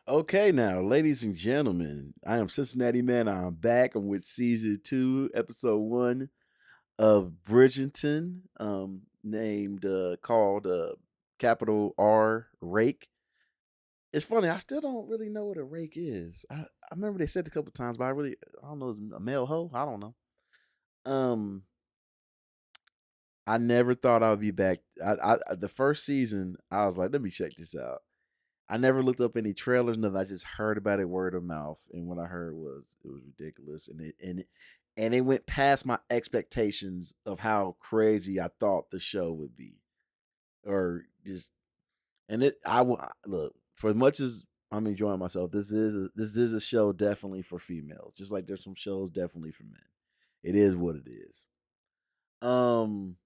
Okay, now, ladies and gentlemen, I am Cincinnati Man. I'm back. I'm with season 2, episode 1 of Bridgerton, named called capital R Rake. It's funny, I still don't really know what a rake is. I remember they said it a couple times, but I don't know. Is it a male hoe? I don't know. Um, I never thought I would be back. The first season, I was like, let me check this out. I never looked up any trailers, nothing. I just heard about it word of mouth, and what I heard was it was ridiculous, and it went past my expectations of how crazy I thought the show would be, or just and it. Look, for as much as I'm enjoying myself. This is a show definitely for females, just like there's some shows definitely for men. It is what it is. Um,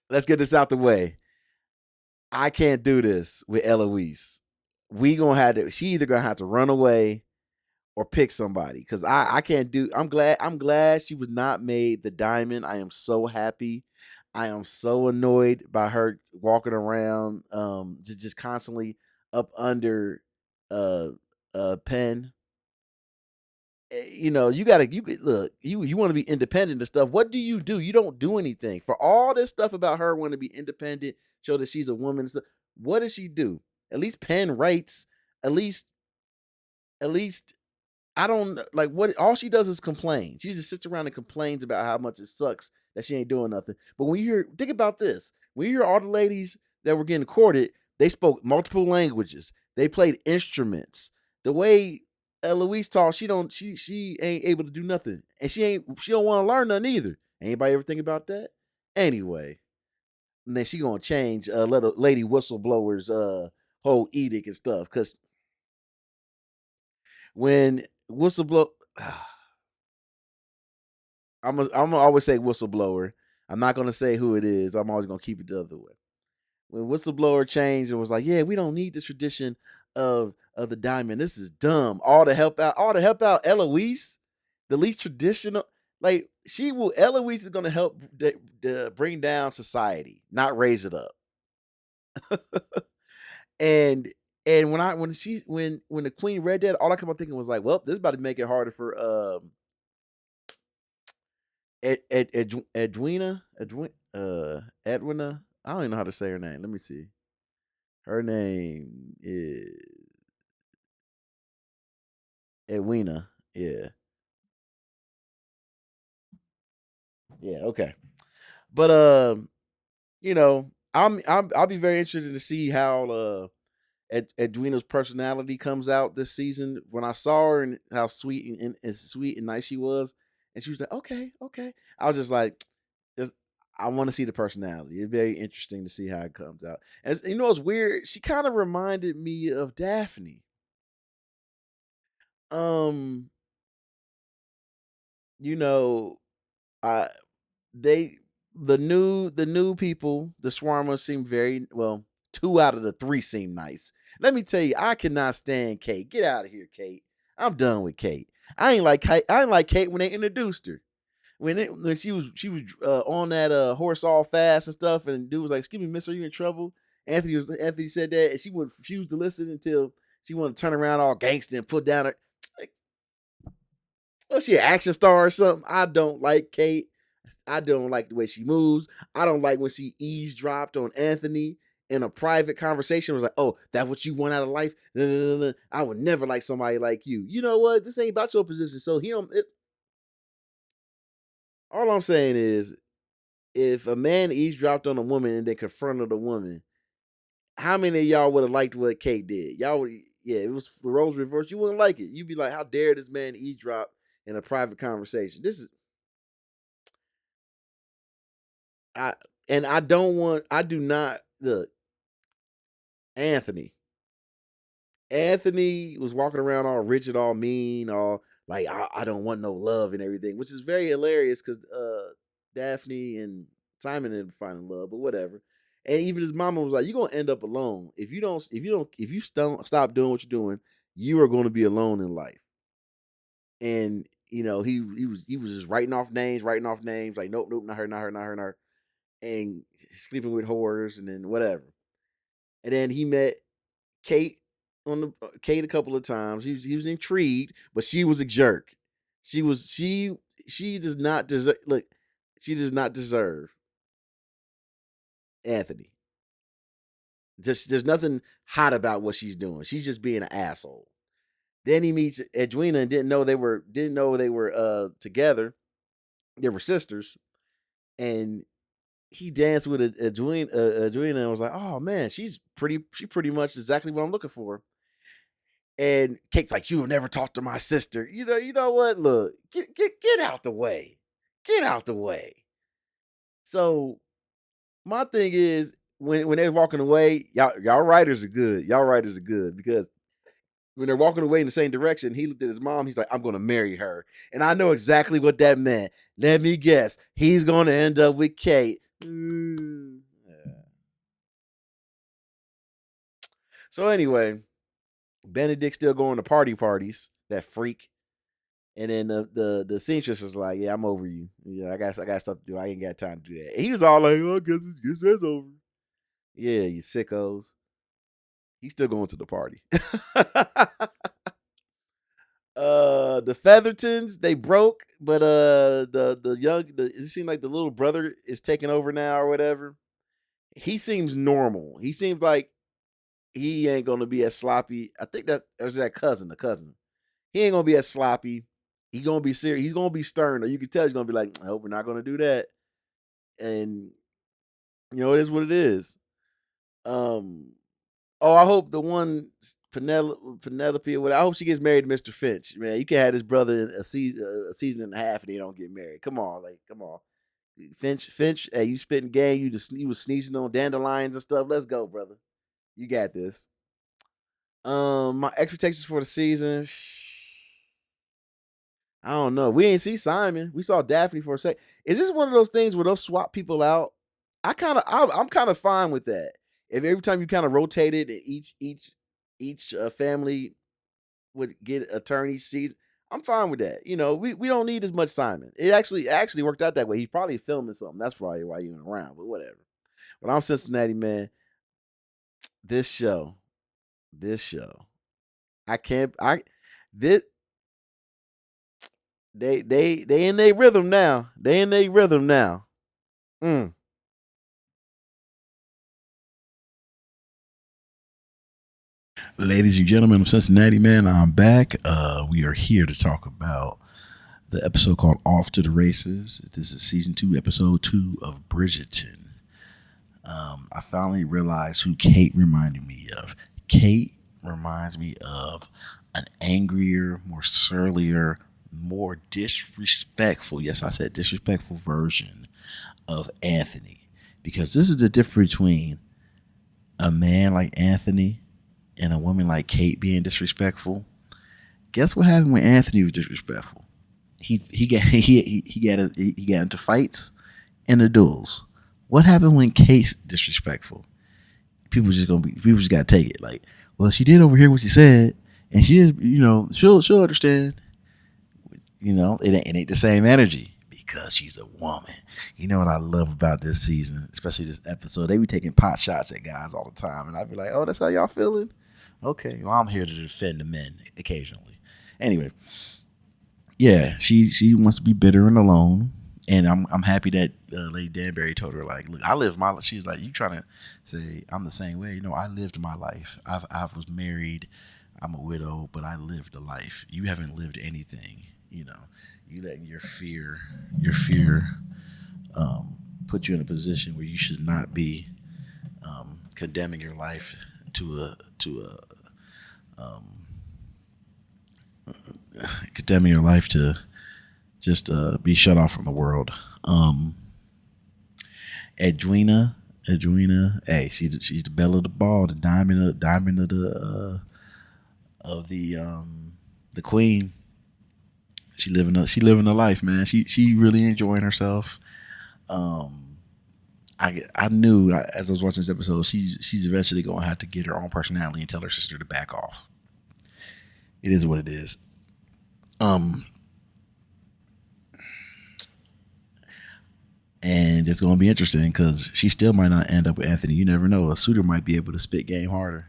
let's get this out the way. I can't do this with Eloise. We gonna have to. She either gonna have to run away or pick somebody because I can't do. I'm glad she was not made the diamond. I am so happy. I am so annoyed by her walking around just constantly up under uh pen. You gotta look, you want to be independent and stuff. What do? You don't do anything. For all this stuff about her wanting to be independent, show that she's a woman and stuff. What does she do? At least Penn writes. At least at least I don't like what all she does is complain. She just sits around and complains about how much it sucks that she ain't doing nothing. But when you hear, think about this: when you hear all the ladies that were getting courted, they spoke multiple languages. They played instruments. The way Eloise talks, she ain't able to do nothing, and she don't want to learn nothing either. Anybody ever think about that? Anyway, and then she gonna change little lady whistleblower's whole edict and stuff because when whistleblower. I'm gonna always say whistleblower. I'm not gonna say who it is. I'm always gonna keep it the other way. When whistleblower changed and was like, "Yeah, we don't need this tradition of the diamond. This is dumb. All to help out Eloise, the least traditional. Like Eloise is gonna help bring down society, not raise it up. And when the queen read that, all I kept on thinking was like, well, this is about to make it harder for Edwina. I don't even know how to say her name. Let me see. Her name is Edwina. Yeah, yeah. Okay, but I'll be very interested to see how Edwina's personality comes out this season. When I saw her and how sweet and nice she was, and she was like, okay, okay. I was just like, just, I want to see the personality. It's very interesting to see how it comes out. And it's weird. She kind of reminded me of Daphne. Um, you know, I they the new people, the Swarmers seem very well. Two out of the three seem nice. Let me tell you, I cannot stand Kate. Get out of here, Kate. I'm done with Kate. I ain't like Kate. I ain't like Kate when they introduced her. When she was on that horse all fast and stuff, and dude was like, "Excuse me, Mister, are you in trouble?" Anthony said that, and she would refuse to listen until she wanted to turn around all gangster and put down her. Like, oh, she an action star or something? I don't like Kate. I don't like the way she moves. I don't like when she eavesdropped on Anthony in a private conversation. It was like, oh, that's what you want out of life? I would never like somebody like you. You know what? This ain't about your position. So he don't. All I'm saying is, if a man eavesdropped on a woman and then confronted a woman, how many of y'all would have liked what Kate did? Y'all would, yeah, it was the roles reversed. You wouldn't like it. You'd be like, how dare this man eavesdrop in a private conversation? This is I and I don't want. I do not look. Anthony. Anthony was walking around all rigid, all mean, all like I don't want no love and everything, which is very hilarious because Daphne and Simon didn't find love, but whatever. And even his mama was like, "You're gonna end up alone if you stop doing what you're doing. You are going to be alone in life." And he was just writing off names, like nope, nope, not her, not her, not her, not her, and sleeping with whores, and then whatever. And then he met Kate, on the Kate a couple of times. He was intrigued, but she was a jerk. She does not deserve. Look, she does not deserve Anthony. Just there's nothing hot about what she's doing. She's just being an asshole. Then he meets Edwina and didn't know they were together. They were sisters, and he danced with Edwina and was like, "Oh man, she pretty much exactly what I'm looking for." And Kate's like, "You have never talked to my sister." You know what? Look, get out the way, get out the way. So my thing is, when they're walking away, y'all writers are good. Y'all writers are good because when they're walking away in the same direction, he looked at his mom. He's like, "I'm going to marry her," and I know exactly what that meant. Let me guess. He's going to end up with Kate. Yeah. So anyway, Benedict's still going to parties. That freak. And then the seamstress was like, "Yeah, I'm over you. Yeah, I got stuff to do. I ain't got time to do that." And he was all like, "Oh, guess that's over." Yeah, you sickos. He's still going to the party. The Feathertons, they broke, but it seemed like the little brother is taking over now or whatever. He seems normal. He seems like he ain't gonna be as sloppy. I think that was that cousin, the cousin. He ain't gonna be as sloppy. He gonna be serious. He's gonna be stern. Or you can tell he's gonna be like, "I hope we're not gonna do that." And it is what it is. Um, oh, I hope the one Penelope or whatever. I hope she gets married to Mr. Finch. Man, you can have his brother in a season and a half, and they don't get married. Come on, like, come on, Finch. Hey, you spitting game. You was sneezing on dandelions and stuff. Let's go, brother. You got this. My expectations for the season. I don't know. We ain't see Simon. We saw Daphne for a sec. Is this one of those things where they'll swap people out? I'm kind of fine with that. If every time you kind of rotated, each family would get a turn each season, I'm fine with that. We don't need as much Simon. It actually worked out that way. He's probably filming something. That's probably why he went around. But whatever. But I'm Cincinnati man. This show, this show. I can't. I this they in their rhythm now. They in their rhythm now. Mm. Ladies and gentlemen of Cincinnati, man, I'm back. We are here to talk about the episode called Off to the Races. This is season 2, episode 2 of Bridgerton. I finally realized who Kate reminded me of. Kate reminds me of an angrier, more surlier, more disrespectful, yes, I said disrespectful version of Anthony. Because this is the difference between a man like Anthony and a woman like Kate being disrespectful. Guess what happened when Anthony was disrespectful? He got into fights and the duels. What happened when Kate's disrespectful? People just gotta take it. Like, well, she did overhear what she said, and she is, she'll understand. It ain't the same energy because she's a woman. You know what I love about this season, especially this episode? They be taking pot shots at guys all the time, and I'd be like, "Oh, that's how y'all feeling? Okay, well, I'm here to defend the men occasionally." Anyway, yeah, she wants to be bitter and alone, and I'm happy that Lady Danbury told her, like, "Look, I lived my life." She's like, "You trying to say I'm the same way?" I lived my life. I was married. I'm a widow, but I lived a life. You haven't lived anything. You letting your fear put you in a position where you should not be condemning your life um, condemning your life to just be shut off from the world. Edwina, hey, she's the belle of the ball, the diamond of the queen. She living a life, man. She really enjoying herself. I knew as I was watching this episode, she's eventually gonna have to get her own personality and tell her sister to back off. It is what it is. And it's gonna be interesting because she still might not end up with Anthony. You never know. A suitor might be able to spit game harder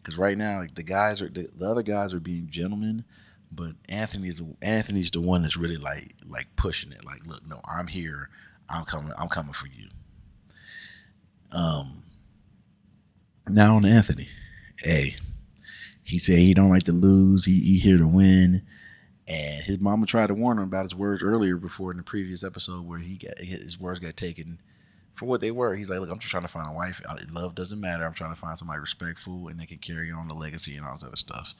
Because right now, like, the other guys are being gentlemen, but Anthony's the one that's really like pushing it. Like, look, no, I'm here. I'm coming for you. Um, Now on Anthony, hey, he said he don't like to lose. He here to win. And his mama tried to warn him about his words earlier before in the previous episode where his words got taken for what they were. He's like, look, I'm just trying to find a wife. Love doesn't matter. I'm trying to find somebody respectful and they can carry on the legacy and all this other stuff.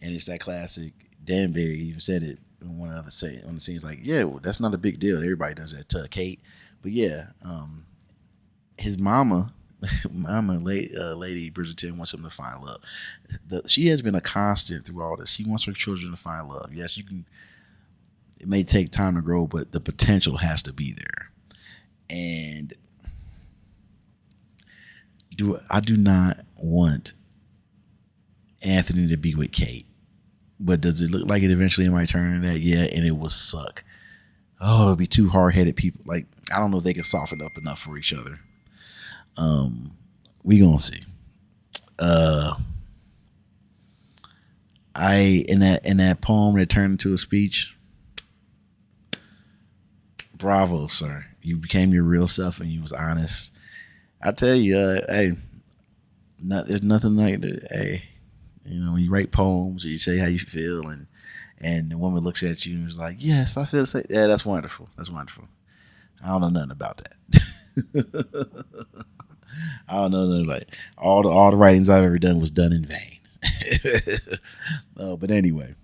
And it's that classic. Dan Barry even said it in one other say on the scenes like, yeah, well, that's not a big deal. Everybody does that to Kate. But yeah, his mama, Lady Bridgerton wants him to find love. She has been a constant through all this. She wants her children to find love. Yes, you can. It may take time to grow, but the potential has to be there. And I do not want Anthony to be with Kate, but does it look like it eventually might turn into that? Yeah, and it will suck. Oh, it'll be two hard-headed people. Like, I don't know if they can soften up enough for each other. We gonna see. In that poem that turned into a speech. Bravo, sir. You became your real self and you was honest. I tell you, hey, there's nothing like that. Hey, when you write poems, or you say how you feel, and the woman looks at you and is like, "Yes, I feel the same." Yeah, that's wonderful. That's wonderful. I don't know nothing about that. I don't know nothing like all the writings I've ever done was done in vain. But anyway,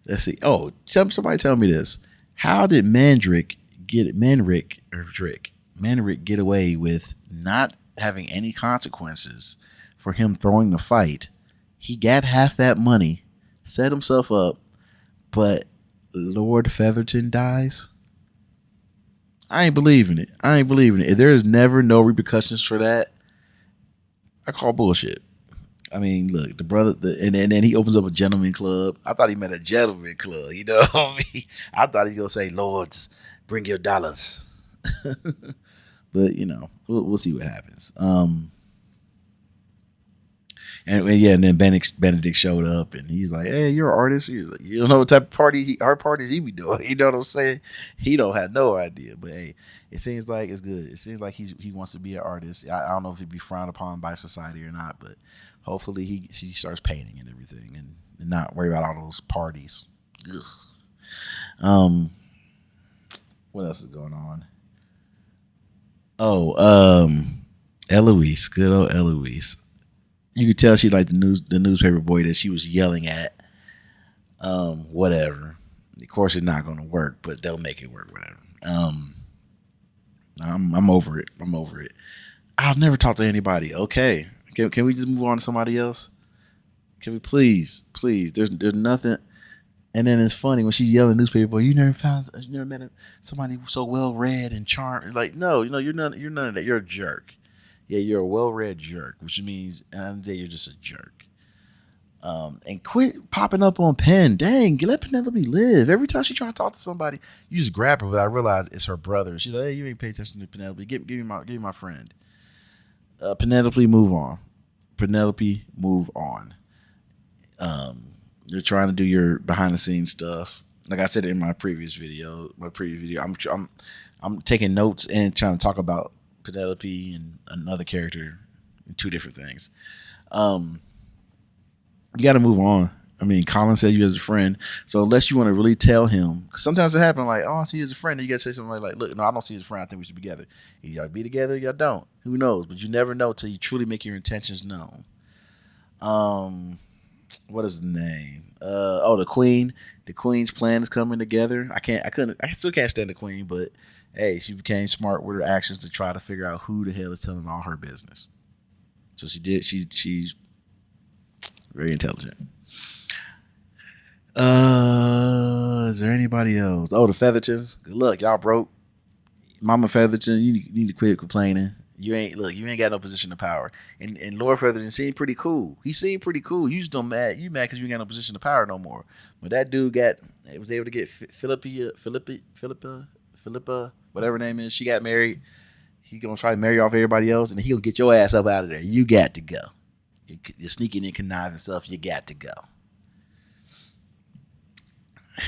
let's see. Oh, somebody tell me this. How did Manrick get away with not having any consequences for him throwing the fight? He got half that money, set himself up, but Lord Featherton dies. I ain't believing it. If there is never no repercussions for that, I call bullshit. I mean, look, the brother, and then he opens up a gentleman club. I thought he meant a gentleman club. You know what I mean? I thought he was gonna say, "Lords, bring your dollars." But we'll see what happens. And then Benedict showed up, and he's like, "Hey, you're an artist." He's like, "You don't know what type of parties he be doing." You know what I'm saying? He don't have no idea. But hey, it seems like it's good. It seems like he wants to be an artist. I don't know if he'd be frowned upon by society or not, but hopefully he starts painting and everything, and not worry about all those parties. Ugh. What else is going on? Oh, Eloise, good old Eloise. You could tell she liked the newspaper boy that she was yelling at. Whatever. Of course, it's not going to work, but they'll make it work. Whatever. I'm over it. I'll never talk to anybody. Okay, can we just move on to somebody else? Can we please? There's nothing. And then it's funny when she's yelling newspaper boy. You never met somebody so well read and charmed. Like, no, you're none of that. You're a jerk. Yeah, you're a well-read jerk, which means at the end of the day, you're just a jerk. And quit popping up on Penn. Dang, let Penelope live. Every time she try to talk to somebody, you just grab her. But I realize it's her brother. She's like, "Hey, you ain't pay attention to Penelope. Give me my friend." Penelope, move on. You're trying to do your behind-the-scenes stuff. Like I said in my previous video, I'm taking notes and trying to talk about Penelope and another character, two different things. You got to move on. I mean, Colin said you as a friend, so unless you want to really tell him, because sometimes it happens like, "Oh, I see you as a friend," and you got to say something like, "Look, no, I don't see you as a friend. I think we should be together." Y'all be together, y'all don't. Who knows? But you never know till you truly make your intentions known. What is the name? The Queen. The Queen's plan is coming together. I still can't stand the Queen, but hey, she became smart with her actions to try to figure out who the hell is telling all her business. So she did. She's very intelligent. Is there anybody else? Oh, the Feathertons. Good luck, y'all broke. Mama Featherton, you need to quit complaining. You ain't got no position of power. And Lord Featherton seemed pretty cool. He seemed pretty cool. You just don't mad. You mad because you ain't got no position of power no more. But that dude was able to get Philippa, whatever her name is. She got married. He gonna try to marry off everybody else, and he gonna get your ass up out of there. You got to go. You're sneaking and conniving stuff. You got to go.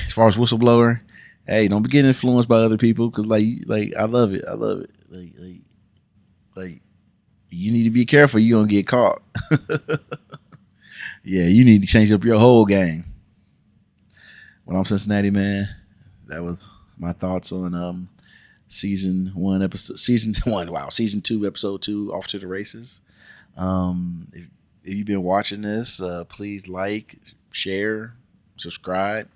As far as whistleblower, hey, don't be getting influenced by other people because I love it. I love it. Like you need to be careful. You gonna get caught. Yeah, you need to change up your whole game. Well, I'm Cincinnati man. That was my thoughts on season 1 episode season 1 wow season 2 episode 2 Off to the Races. If you've been watching this, please like, share, subscribe.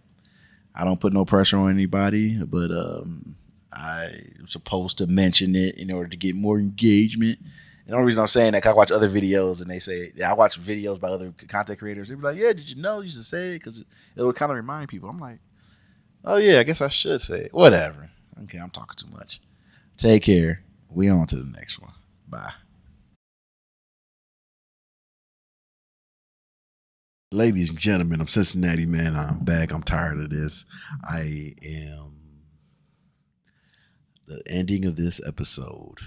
I don't put no pressure on anybody, but I'm supposed to mention it in order to get more engagement. And the only reason I'm saying that, 'cause I watch other videos and they say, I watch videos by other content creators. They be like, yeah, did you know you should say it? Because it will kind of remind people. I'm like, oh, yeah, I guess I should say it. Whatever. Okay, I'm talking too much. Take care. We on to the next one. Bye. Ladies and gentlemen, I'm Cincinnati man. I'm back. I'm tired of this. I am the ending of this episode.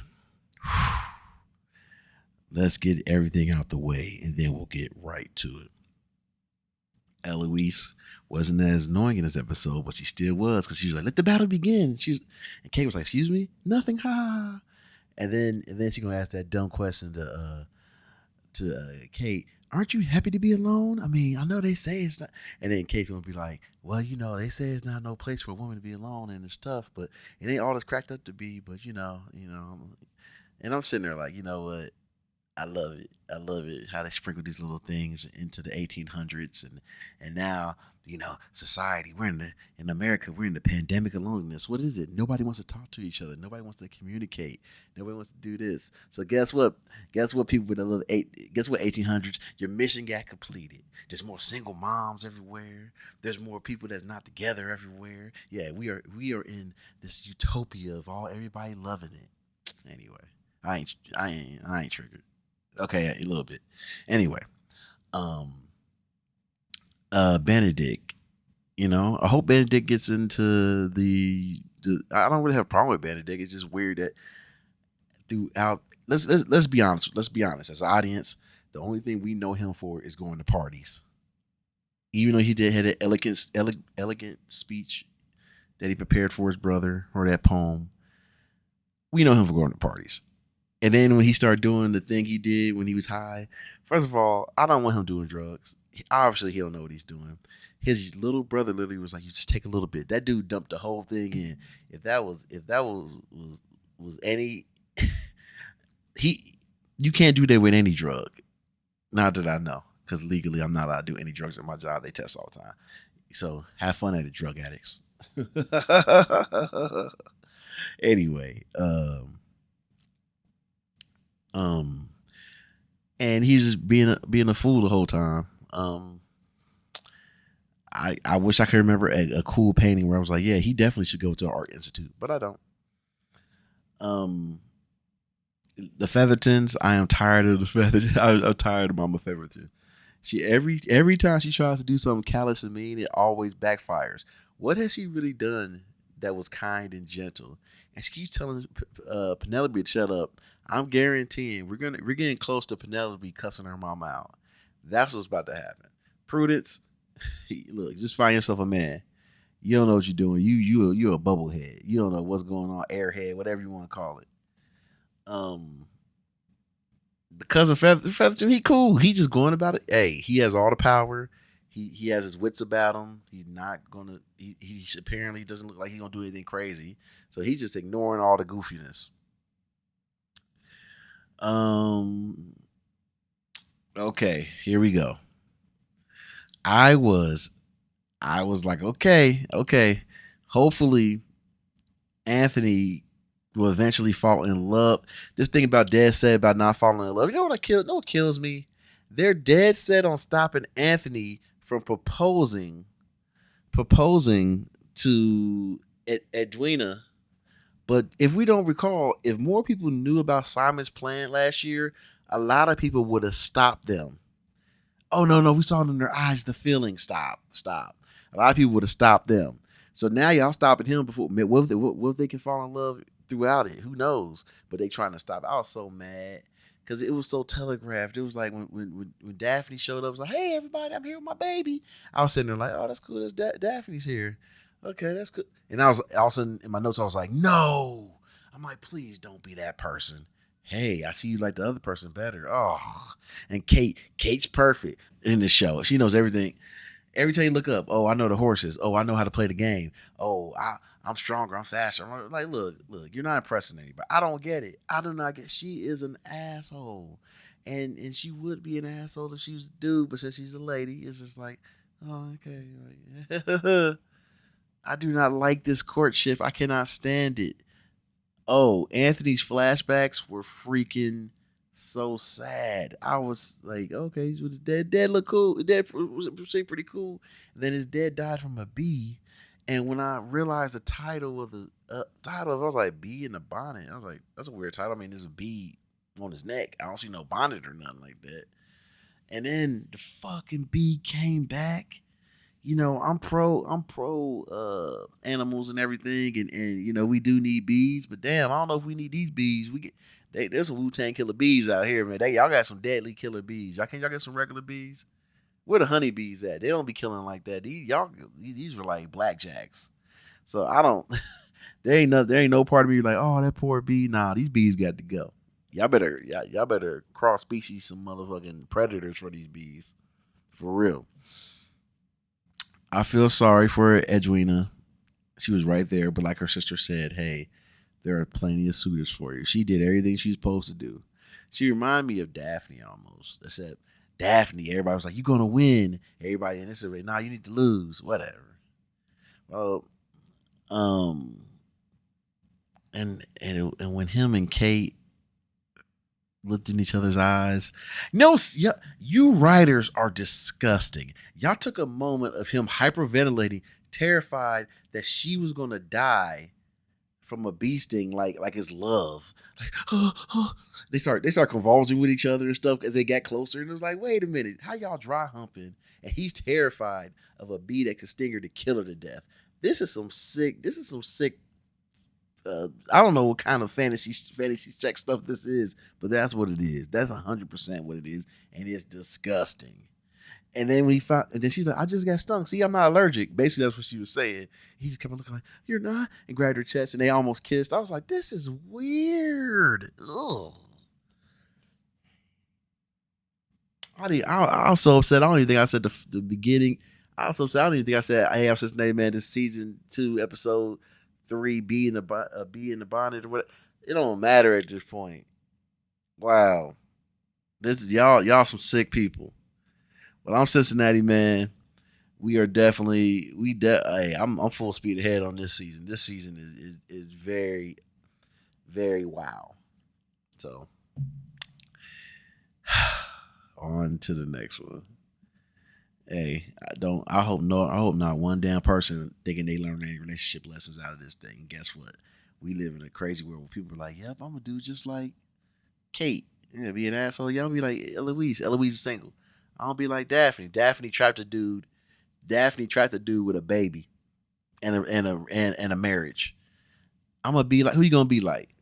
Let's get everything out the way and then we'll get right to it. Eloise wasn't as annoying in this episode, but she still was because she was like, "Let the battle begin." And Kate was like, "Excuse me, nothing, ha." And then she gonna ask that dumb question to Kate. Aren't you happy to be alone? I mean, I know they say it's not. And then Kate's gonna be like, well, they say it's not no place for a woman to be alone, and it's tough, but it ain't all it's cracked up to be. But and I'm sitting there like, you know what? I love it. I love it how they sprinkle these little things into the 1800s, and now society. We're in America. We're in the pandemic of loneliness. What is it? Nobody wants to talk to each other. Nobody wants to communicate. Nobody wants to do this. So guess what? Guess what? People with a little Guess what? 1800s. Your mission got completed. There's more single moms everywhere. There's more people that's not together everywhere. Yeah, we are in this utopia of everybody loving it. Anyway, I ain't triggered. Okay, a little bit. Anyway, Benedict. I hope Benedict gets into the. I don't really have a problem with Benedict. It's just weird that throughout. Let's be honest. Let's be honest. As an audience, the only thing we know him for is going to parties. Even though he had an elegant speech that he prepared for his brother, or that poem, we know him for going to parties. And then when he started doing the thing he did when he was high, first of all, I don't want him doing drugs. Obviously, he don't know what he's doing. His little brother literally was like, "You just take a little bit." That dude dumped the whole thing in. If that was any, you can't do that with any drug. Not that I know, because legally I'm not allowed to do any drugs at my job. They test all the time. So have fun at it, drug addicts. Anyway, and he's just being a fool the whole time. I wish I could remember a cool painting where I was like, yeah, he definitely should go to an art institute, but I don't. The Feathertons, I am tired of the Feathertons. I'm tired of Mama Featherton. She every time she tries to do something callous and mean, it always backfires. What has she really done that was kind and gentle? And she keeps telling Penelope to shut up. I'm guaranteeing we're getting close to Penelope cussing her mama out. That's what's about to happen. Prudence, look, just find yourself a man. You don't know what you're doing. You're a bubblehead. You don't know what's going on, airhead, whatever you want to call it. The cousin Featherton, he cool. He just going about it. Hey, he has all the power. He has his wits about him. He's not gonna. He apparently doesn't look like he's gonna do anything crazy. So he's just ignoring all the goofiness. Okay, here we go. I was like, okay. Hopefully, Anthony will eventually fall in love. This thing about dead set about not falling in love. You know what kills me? They're dead set on stopping Anthony from proposing to Edwina. But if we don't recall, if more people knew about Simon's plan last year, a lot of people would have stopped them. Oh no, we saw it in their eyes, the feeling. Stop. A lot of people would have stopped them. So now y'all stopping him before. What if they can fall in love throughout it. Who knows? But they trying to stop. I was so mad because it was so telegraphed. It was like when Daphne showed up, it was like, "Hey, everybody, I'm here with my baby." I was sitting there like, "Oh, that's cool. That's Daphne's here. Okay, that's good." And I was all of a sudden in my notes, I was like, "No." I'm like, "Please don't be that person." Hey, I see you like the other person better. Oh, and Kate's perfect in this show. She knows everything. Every time you look up, oh, I know the horses. Oh, I know how to play the game. Oh, I'm stronger. I'm faster. I'm like, look, you're not impressing anybody. I don't get it. I do not get. She is an asshole, and she would be an asshole if she was a dude, but since she's a lady, it's just like, oh, okay. Like, I do not like this courtship. I cannot stand it. Oh, Anthony's flashbacks were freaking so sad. I was like, okay, he's with his dad. Dad looked cool. His dad was pretty cool. And then his dad died from a bee. And when I realized the title of I was like, "Bee in the bonnet." I was like, that's a weird title. I mean, there's a bee on his neck. I don't see no bonnet or nothing like that. And then the fucking bee came back. I'm pro animals and everything, and we do need bees, but damn, I don't know if we need these bees. There's some Wu-Tang killer bees out here, man. Y'all got some deadly killer bees. Y'all get some regular bees? Where the honeybees at? They don't be killing like that. These were like blackjacks. So I don't. There ain't no part of me like, oh, that poor bee. Nah, these bees got to go. Y'all better cross species some motherfucking predators for these bees, for real. I feel sorry for Edwina. She was right there, but like her sister said, hey, there are plenty of suitors for you. She did everything she's supposed to do. She reminded me of Daphne almost. Except Daphne, everybody was like, "You gonna win." Everybody in this array, nah, you need to lose. Whatever. Well, um, and when him and Kate looked in each other's eyes, no, yeah, you writers are disgusting. Y'all took a moment of him hyperventilating, terrified that she was gonna die from a bee sting, like his love. Like, they start convulsing with each other and stuff as they got closer. And it was like, wait a minute, how y'all dry humping? And he's terrified of a bee that could sting her to kill her to death. This is some sick. This is some sick. I don't know what kind of fantasy sex stuff this is, but that's what it is. That's 100% what it is, and it's disgusting. And then when he found, and then she's like, "I just got stung. See, I'm not allergic." Basically, that's what she was saying. He's coming looking like, "You're not," and grabbed her chest, and they almost kissed. I was like, "This is weird." Ugh. I was so upset. I don't even think I said the beginning. I was so upset. I don't even think I said, "Hey, I'm Cincinnati man. This season 2, episode 3, bee in the bonnet or what." It don't matter at this point. Wow, this is y'all some sick people. Well, I'm Cincinnati man. We are definitely hey, I'm full speed ahead on this season. This season is very, very wow. So on to the next one. Hey, I hope not one damn person thinking they learn any relationship lessons out of this thing. And guess what? We live in a crazy world where people are like, "Yep, I'm gonna do just like Kate." Yeah, be an asshole. Y'all be like Eloise. Eloise is single. I don't be like Daphne. Daphne trapped a dude. Daphne trapped a dude with a baby and a marriage. I'm gonna be like, who you gonna be like?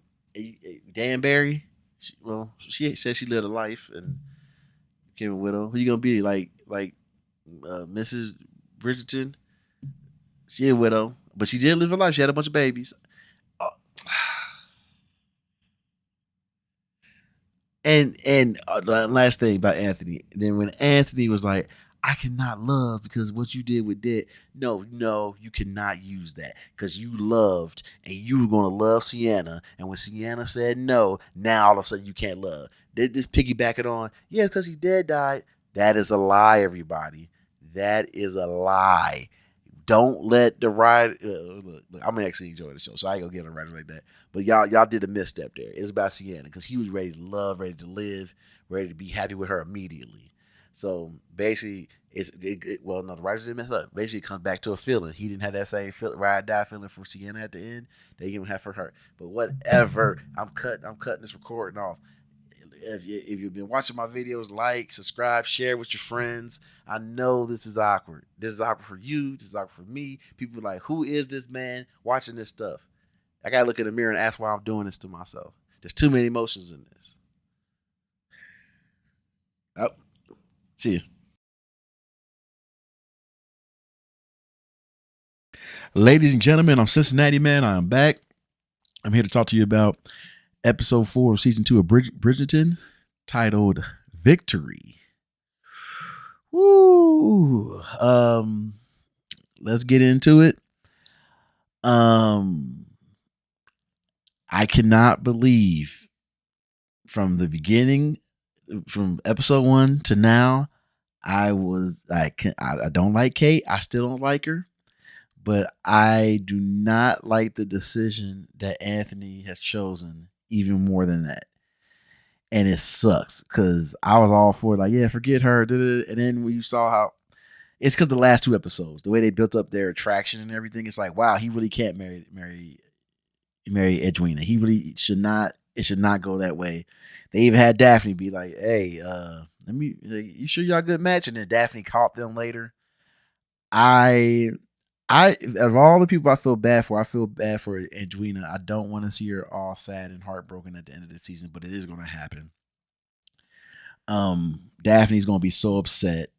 Dan Barry? She said she lived a life and became a widow. Who you gonna be like Mrs. Bridgerton? She a widow, but she did live a life. She had a bunch of babies. Uh, and the last thing about Anthony. Then when Anthony was like, "I cannot love because what you did with Dead." No, you cannot use that because you loved and you were gonna love Sienna, and when Sienna said no, now all of a sudden you can't love. They just piggyback it on. Yeah, because he dead died. That is a lie, everybody. That is a lie. Don't let the ride. Look, I'm actually enjoying the show, so I ain't gonna get a writer like that. But y'all did a misstep there. It's about Sienna because he was ready to love, ready to live, ready to be happy with her immediately. So basically, well, no, the writers didn't mess up. Basically, it comes back to a feeling. He didn't have that same ride die feeling for Sienna at the end. They didn't have for her. But whatever. I'm cutting this recording off. If you've been watching my videos, like, subscribe, share with your friends. I know this is awkward. This is awkward for you. This is awkward for me. People are like, who is this man watching this stuff? I gotta look in the mirror and ask why I'm doing this to myself. There's too many emotions in this. Oh, see you. Ladies and gentlemen, I'm Cincinnati Man. I'm back. I'm here to talk to you about episode 4 of season 2 of Bridgerton, titled Victory. Woo! Let's get into it. I cannot believe from the beginning, from episode 1 to now, I don't like Kate. I still don't like her. But I do not like the decision that Anthony has chosen even more than that. And it sucks because I was all for it, like, yeah, forget her. And then when you saw how it's because the last 2 episodes, the way they built up their attraction and everything, it's like, wow, he really can't marry Edwina. He really should not. It should not go that way. They even had Daphne be like, hey, you sure y'all good match? And then Daphne caught them later. I of all the people I feel bad for Edwina. I don't want to see her all sad and heartbroken at the end of the season, but it is going to happen. Daphne's going to be so upset.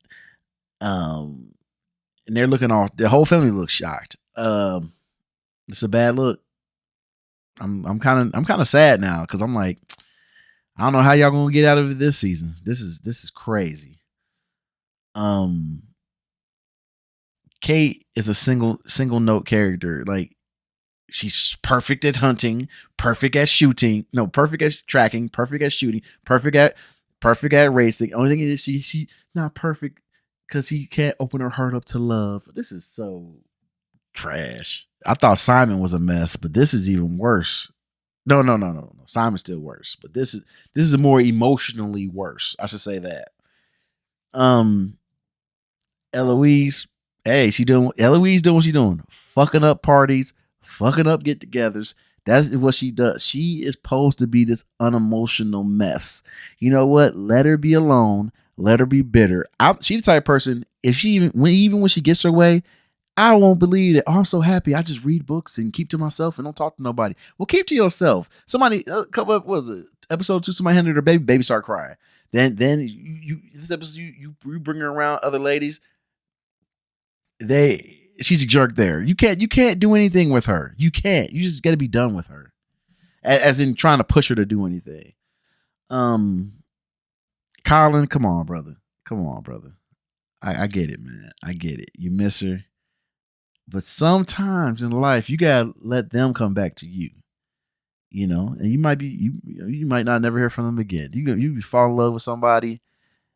And they're looking all. The whole family looks shocked. It's a bad look. I'm kind of sad now because I'm like, I don't know how y'all gonna get out of it this season. This is crazy. Kate is a single note character. Like, she's perfect at hunting, perfect at shooting, no, perfect at tracking, perfect at shooting, perfect at racing. Only thing is she not perfect because he can't open her heart up to love. This is so trash. I thought Simon was a mess, but this is even worse. No. Simon's still worse, but this is more emotionally worse. I should say that. Eloise, hey, Eloise doing what she doing, fucking up parties, fucking up get-togethers. That's what she does. She is supposed to be this unemotional mess. You know what? Let her be alone. Let her be bitter. She's the type of person. If she even when she gets her way, I won't believe it. Oh, I'm so happy. I just read books and keep to myself and don't talk to nobody. Well, keep to yourself. Somebody come up. What was it? Episode 2. Somebody handed her baby. Baby start crying. Then you this episode you bring her around other ladies. She's a jerk there. You can't do anything with her. You can't. You just got to be done with her. As in trying to push her to do anything. Colin, come on, brother. I get it, man. I get it. You miss her. But sometimes in life, you gotta let them come back to you. You know, and you might not never hear from them again. You fall in love with somebody,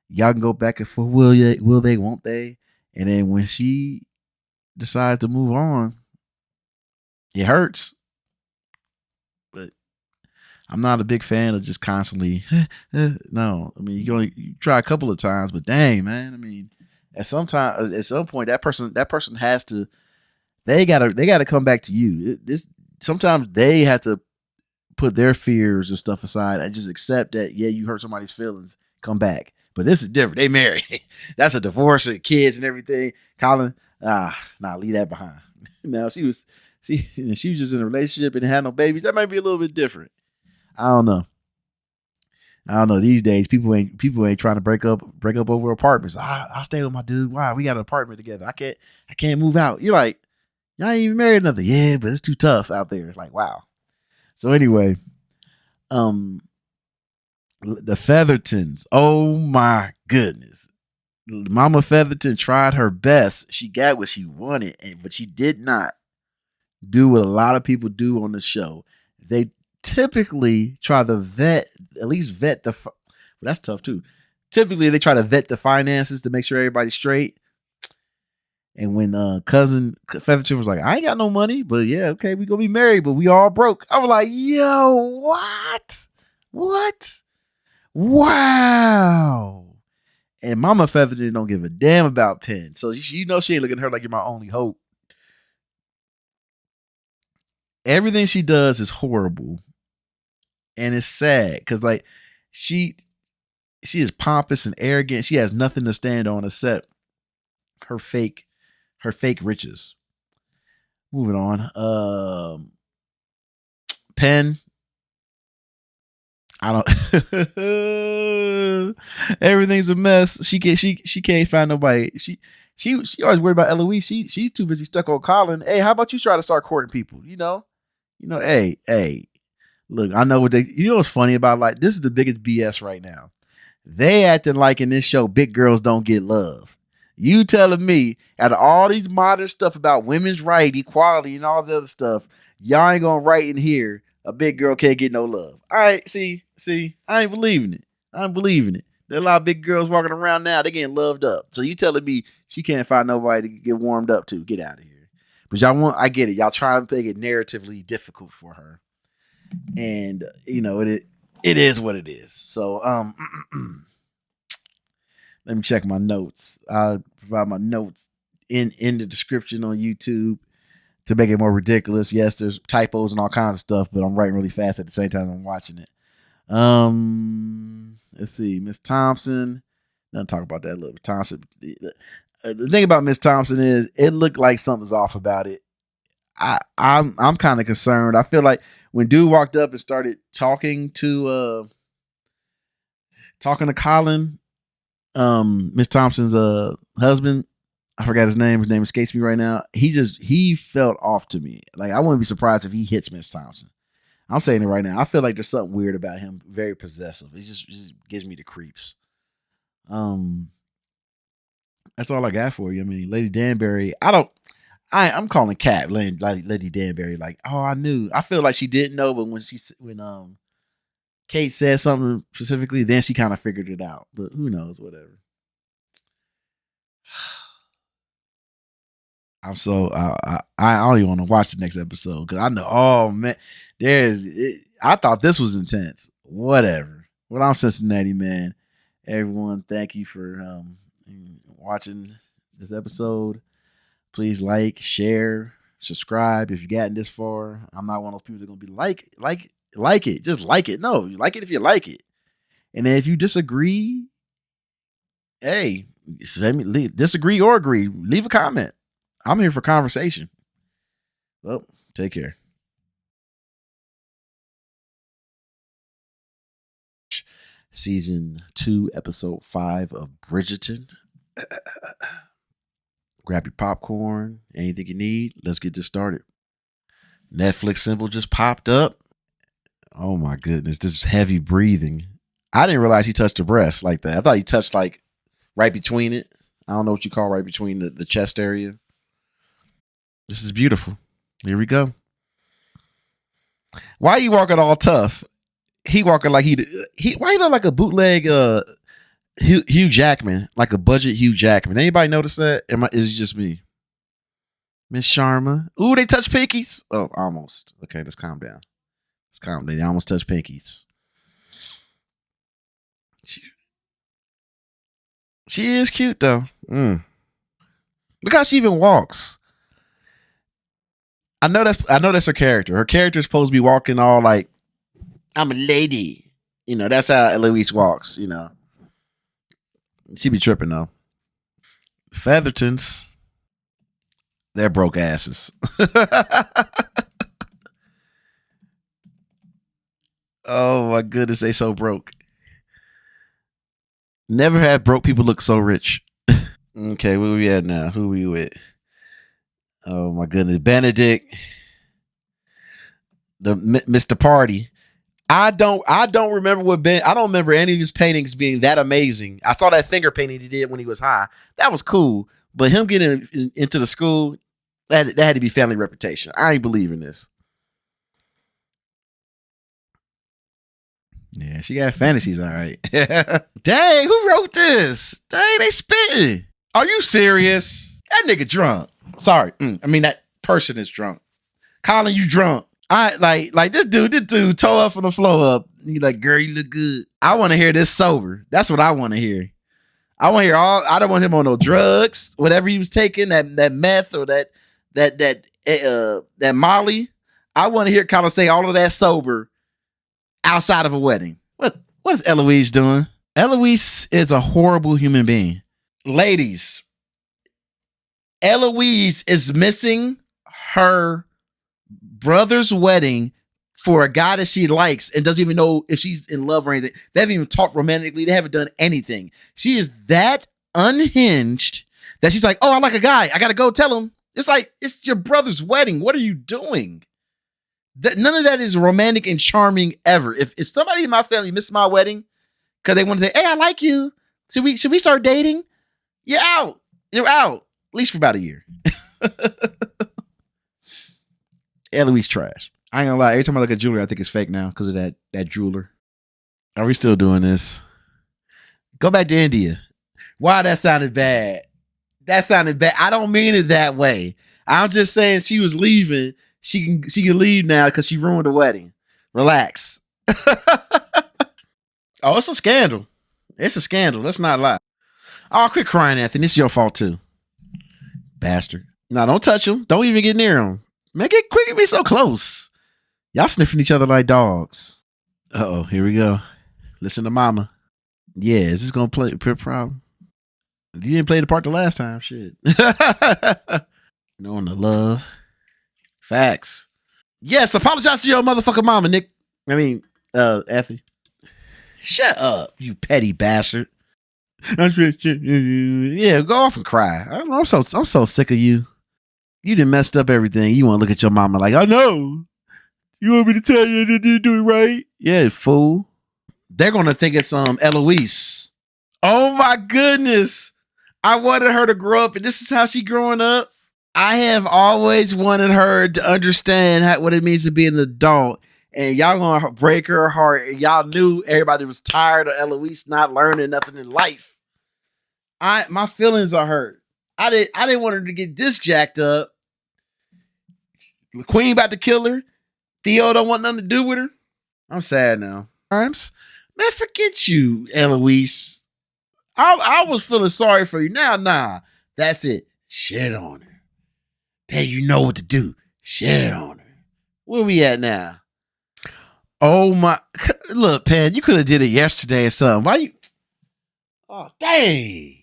y'all can go back and forth. Will they? Won't they? And then when she decides to move on, it hurts. But I'm not a big fan of just constantly. No, I mean you try a couple of times, but dang, man, I mean at some point that person has to. They gotta come back to you. Sometimes they have to put their fears and stuff aside and just accept that, yeah, you hurt somebody's feelings, come back. But this is different. They married. That's a divorce and kids and everything. Colin, leave that behind. Now she was just in a relationship and had no babies. That might be a little bit different. I don't know. These days, people ain't trying to break up over apartments. I'll stay with my dude. Why? We got an apartment together. I can't move out. You're like, y'all ain't even married nothing. Yeah, but it's too tough out there. It's like, wow. So anyway, the Feathertons. Oh my goodness. Mama Featherton tried her best. She got what she wanted, but she did not do what a lot of people do on the show. They typically try to vet the. Well, that's tough too. Typically, they try to vet the finances to make sure everybody's straight. And when cousin Featherton was like, I ain't got no money, but yeah, okay, we gonna be married, but we all broke. I was like, yo, what? Wow. And Mama Featherton don't give a damn about Penn. So she ain't looking at her like you're my only hope. Everything she does is horrible. And it's sad because like she is pompous and arrogant. She has nothing to stand on except her fake riches. Moving on. Penn. I don't. Everything's a mess. She can't find nobody. She always worried about Eloise. She's too busy stuck on Colin. Hey, how about you try to start courting people? Hey. Look, I know what they. You know what's funny about, like, this is the biggest BS right now. They acting like in this show, big girls don't get love. You telling me out of all these modern stuff about women's right, equality, and all the other stuff, y'all ain't gonna write in here a big girl can't get no love. All right, see, I ain't believing it. I ain't believing it. There are a lot of big girls walking around now. They getting loved up. So you telling me she can't find nobody to get warmed up to? Get out of here. But y'all want, I get it. Y'all trying to make it narratively difficult for her, and it is what it is. So let me check my notes. I'll provide my notes in the description on YouTube to make it more ridiculous. Yes, there's typos and all kinds of stuff, but I'm writing really fast at the same time I'm watching it. Let's see, Miss Thompson. Don't talk about that little Thompson. The thing about Miss Thompson is it looked like something's off about it. I'm kind of concerned. I feel like when dude walked up and started talking to Colin, Miss Thompson's husband, I forgot his name. His name escapes me right now. He felt off to me. Like, I wouldn't be surprised if he hits Miss Thompson. I'm saying it right now. I feel like there's something weird about him. Very possessive. It just gives me the creeps. That's all I got for you. I mean, Lady Danbury. I'm calling Cat Lady Danbury. Like, oh, I knew. I feel like she didn't know, but when Kate said something specifically, then she kind of figured it out. But who knows? Whatever. I'm so I don't even want to watch the next episode because I know. Oh man, I thought this was intense. Whatever. Well, I'm Cincinnati man. Everyone, thank you for watching this episode. Please like, share, subscribe if you've gotten this far. I'm not one of those people that are gonna be like it. Just like it. No, you like it if you like it. And then if you disagree, hey, disagree or agree. Leave a comment. I'm here for conversation. Well, take care. Season 2, episode 5 of Bridgerton. Grab your popcorn, anything you need. Let's get this started. Netflix symbol just popped up. Oh my goodness, this is heavy breathing. I didn't realize he touched the breast like that. I thought he touched like right between it. I don't know what you call right between the chest area. This is beautiful. Here we go. Why are you walking all tough? He walking like why he look like a bootleg Hugh Jackman, like a budget Hugh Jackman. Anybody notice that? Is it just me? Miss Sharma. Ooh, they touch pinkies. Oh, almost. Okay, let's calm down. They almost touch pinkies. She is cute though. Look how she even walks. I know that's her character. Her character is supposed to be walking all like, I'm a lady. That's how Eloise walks, She be tripping though. Feathertons, they're broke asses. Oh my goodness, they so broke. Never had broke people look so rich. Okay, where we at now? Who we with? Oh my goodness, Benedict, the Mr. Party. I don't remember I don't remember any of his paintings being that amazing. I saw that finger painting he did when he was high. That was cool. But him getting into the school, that had to be family reputation. I ain't believing this. Yeah, she got fantasies, all right. Dang, who wrote this? Dang, they spitting. Are you serious? That nigga drunk. Sorry. I mean, that person is drunk. Colin, you drunk. I like this dude toe up from the floor up. You like, girl, you look good. I want to hear this sober. That's what I want to hear. I want to hear I don't want him on no drugs, whatever he was taking, that meth or that Molly. I want to hear Colin say all of that sober outside of a wedding. What is Eloise doing? Eloise is a horrible human being. Ladies, Eloise is missing her brother's wedding for a guy that she likes and doesn't even know if she's in love or anything. They haven't even talked romantically. They haven't done anything. She is that unhinged that she's like, oh, I like a guy. I got to go tell him. It's like, it's your brother's wedding. What are you doing? None of that is romantic and charming ever. If somebody in my family missed my wedding because they want to say, hey, I like you. Should we start dating? You're out. You're out. At least for about a year. Eloise trash. I ain't gonna lie. Every time I look at jewelry, I think it's fake now because of that jeweler. Are we still doing this? Go back to India. Wow, that sounded bad. That sounded bad. I don't mean it that way. I'm just saying she was leaving. She can leave now because she ruined the wedding. Relax. Oh, it's a scandal. It's a scandal. Let's not lie. Oh, quit crying, Anthony. It's your fault too. Bastard. No, don't touch him. Don't even get near him. Man, quit be so close. Y'all sniffing each other like dogs. Uh-oh, here we go. Listen to mama. Yeah, is this gonna play a problem? You didn't play the part the last time. Shit. Knowing the love. Facts. Yes, apologize to your motherfucking mama, Nick. I mean, Anthony. Shut up, you petty bastard. Yeah, go off and cry. I'm so sick of you. You done messed up everything. You want to look at your mama like, I know. You want me to tell you that you do it right? Yeah, fool. They're gonna think it's Eloise. Oh my goodness. I wanted her to grow up, and this is how she growing up. I have always wanted her to understand what it means to be an adult. And y'all gonna break her heart. And y'all knew everybody was tired of Eloise not learning nothing in life. My feelings are hurt. I didn't want her to get this jacked up. The Queen about to kill her. Theo don't want nothing to do with her. I'm sad now. Times, man, forget you, Eloise. I was feeling sorry for you. Now, nah, that's it. Shit on her. Hey, you know what to do. Shit on her. Where we at now? Oh my! Look, Pan, you could have did it yesterday or something. Why you? Oh, dang!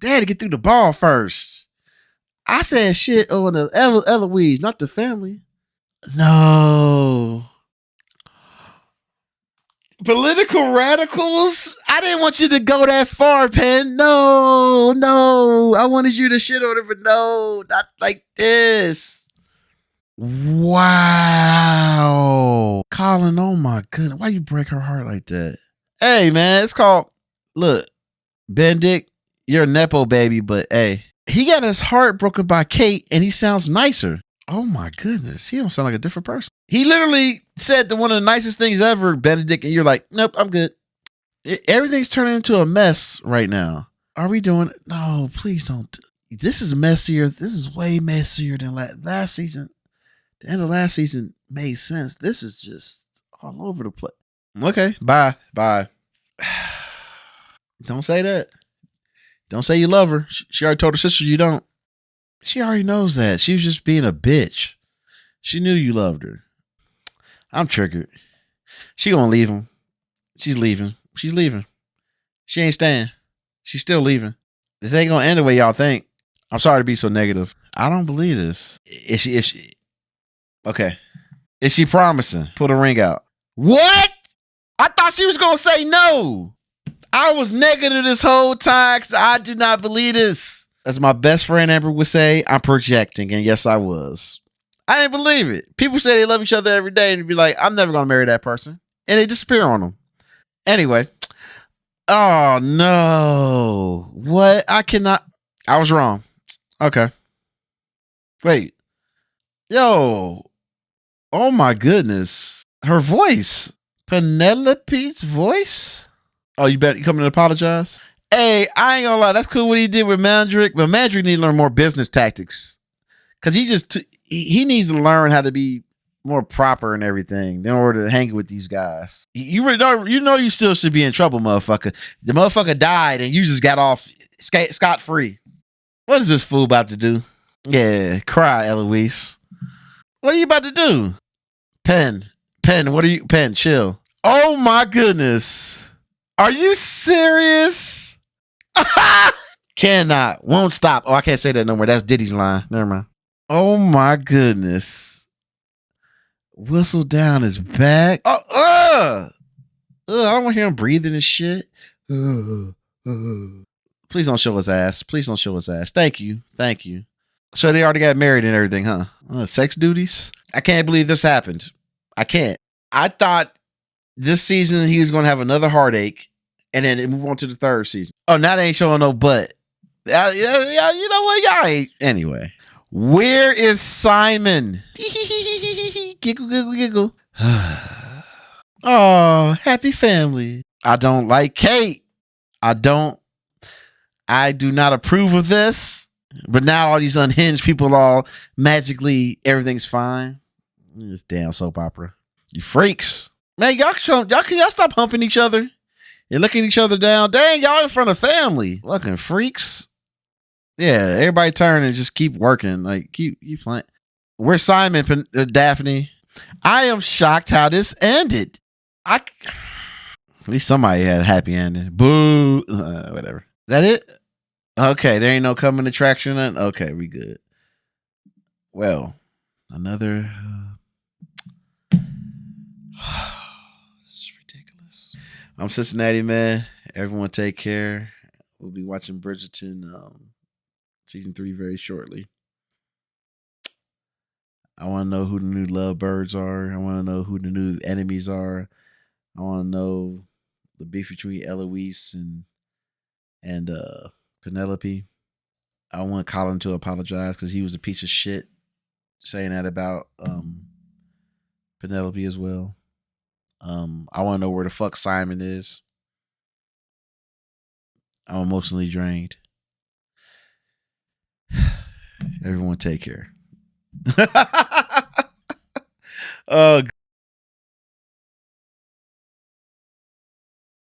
They had to get through the ball first. I said shit on the Eloise, not the family. No. Political radicals? I didn't want you to go that far, Pen. No. I wanted you to shit on it, but no, not like this. Wow. Colin, oh my goodness. Why you break her heart like that? Hey, man, it's called, look, Benedict, you're a Nepo baby, but hey, he got his heart broken by Kate and he sounds nicer. Oh my goodness. He don't sound like a different person. He literally said one of the nicest things ever, Benedict, and you're like, nope, I'm good. Everything's turning into a mess right now. Are we doing it? No, please don't. This is messier. This is way messier than last season. The end of last season made sense. This is just all over the place. Okay, bye. Don't say that. Don't say you love her. She already told her sister you don't. She already knows that. She was just being a bitch. She knew you loved her. I'm triggered. She gonna leave him. She's leaving. She ain't staying. She's still leaving. This ain't gonna end the way y'all think. I'm sorry to be so negative. I don't believe this. Is she okay. Is she promising? Put a ring out. What? I thought she was gonna say no. I was negative this whole time because I do not believe this. As my best friend Amber would say, I'm projecting, and yes, I was. I didn't believe it. People say they love each other every day, and be like, I'm never gonna marry that person, and they disappear on them. Anyway, oh no, what? I cannot. I was wrong. Okay, wait, yo, oh my goodness, her voice, Penelope's voice. Oh, you coming to apologize? Hey, I ain't gonna lie. That's cool what he did with Mandrick, but Mandrick need to learn more business tactics because he needs to learn how to be more proper and everything in order to hang with these guys. You know you still should be in trouble, motherfucker. The motherfucker died and you just got off scot free. What is this fool about to do? Yeah, cry, Eloise. What are you about to do? Pen, what are you? Pen, chill. Oh my goodness. Are you serious? Cannot, won't stop. Oh, I can't say that no more. That's Diddy's line. Never mind. Oh my goodness. Whistle down his back. Oh, I don't want to hear him breathing and shit. Please don't show his ass. Please don't show his ass. Thank you. Thank you. So they already got married and everything, huh? Sex duties? I can't believe this happened. I can't. I thought this season he was going to have another heartache and then move on to the third season. Oh, now they ain't showing no butt. Yeah, you know what? Y'all ain't. Anyway. Where is Simon? Giggle, giggle, giggle. Oh, happy family. I don't like Kate. I do not approve of this. But now all these unhinged people all magically everything's fine. This damn soap opera. You freaks. Man, y'all stop humping each other and looking each other down. Dang, y'all in front of family. Fucking freaks. Yeah, everybody turn and just keep working. Like, keep playing. Where's Simon, Daphne? I am shocked how this ended. At least somebody had a happy ending. Boo. Whatever. That it? Okay, there ain't no coming attraction. Okay, we good. Well, another. This is ridiculous. I'm Cincinnati Man. Everyone take care. We'll be watching Bridgerton season 3 very shortly. I want to know who the new lovebirds are. I want to know who the new enemies are. I want to know the beef between Eloise and Penelope. I want Colin to apologize because he was a piece of shit saying that about Penelope as well. I want to know where the fuck Simon is. I'm emotionally drained. Everyone take care. Oh,